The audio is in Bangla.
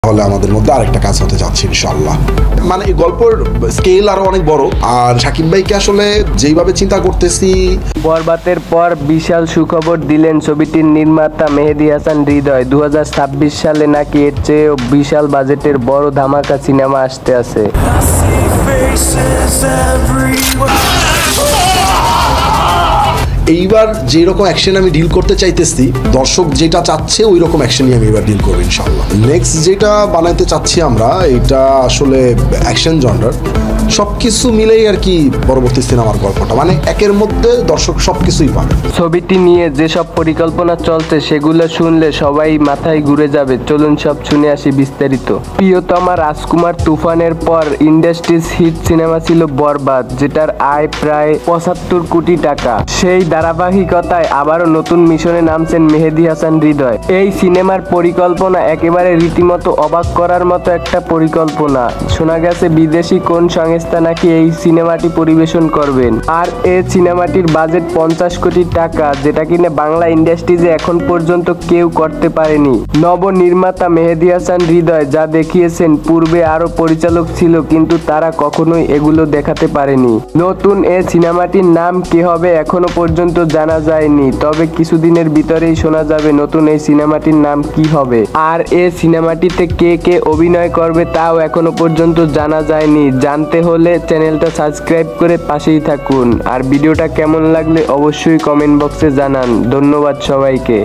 তাহলে আমাদের মধ্যে আরেকটা কাজ হতে যাচ্ছে ইনশাআল্লাহ। মানে এই গল্পের স্কেল আরো অনেক বড়। আর শাকিব ভাইকে আসলে যেইভাবে চিন্তা করতেছি, বরবাতের পর বিশাল সুখবর দিলেন ছবিটির নির্মাতা মেহেদী হাসান হৃদয়। 2026 সালে নাকি এর চেয়েও বিশাল বাজেটের বড় ধামাকা সিনেমা আসতে আছে। এইবার যেরকম অ্যাকশন আমি ডিল করতে চাইতেছি, দর্শক যেটা চাচ্ছে ওই রকম অ্যাকশনই আমি এবার ডিল করবো ইনশাআল্লাহ। নেক্সট যেটা বানাইতে চাচ্ছি আমরা, এটা আসলে অ্যাকশন জনরার, সবকিছু মিলেই আর কি পরবর্তী সিনেমার গল্পটা, মানে একের মধ্যে দর্শক সবকিছুই পাবে। ছবিটি নিয়ে যেসব পরিকল্পনা চলছে সেগুলো শুনলে সবাই মাথায় ঘুরে যাবে। চলুন সব শুনে আসি বিস্তারিত। প্রিয়তমা রাজকুমার তুফানের পর ইন্ডাস্ট্রিজ হিট সিনেমা ছিল বরবাদ, যেটার আয় প্রায় 75 কোটি টাকা। সেই ধারাবাহিকতায় আবারও নতুন মিশনে নামছেন মেহেদী হাসান হৃদয়। এই সিনেমার পরিকল্পনা একেবারে রীতিমতো অবাক করার মতো একটা পরিকল্পনা। শোনা গেছে বিদেশি কোন সংস্থা নাকি এই সিনেমাটি পরিবেশন করবেন। আর এই সিনেমাটির বাজেট 50 কোটি টাকা, যেটা কিনা বাংলা ইন্ডাস্ট্রিজে এখন পর্যন্ত কেউ করতে পারেনি। নবনির্মাতা মেহেদী হাসান হৃদয় যা দেখিয়েছেন, পূর্বে আরো পরিচালক ছিল কিন্তু তারা কখনোই এগুলো দেখাতে পারেনি। নতুন এই সিনেমাটির নাম কি হবে এখনো পর্যন্ত জানা যায়নি, তবে কিছুদিনের ভিতরেই শোনা যাবে নতুন এই সিনেমাটির নাম কি হবে। আর এই সিনেমাটিতে কে কে অভিনয় করবে তাও এখনো পর্যন্ত জানা যায়নি। জানতে হলে চ্যানেলটা সাবস্ক্রাইব করে পাশেই থাকুন। আর ভিডিওটা কেমন লাগলে অবশ্যই কমেন্ট বক্সে জানান। ধন্যবাদ সবাইকে।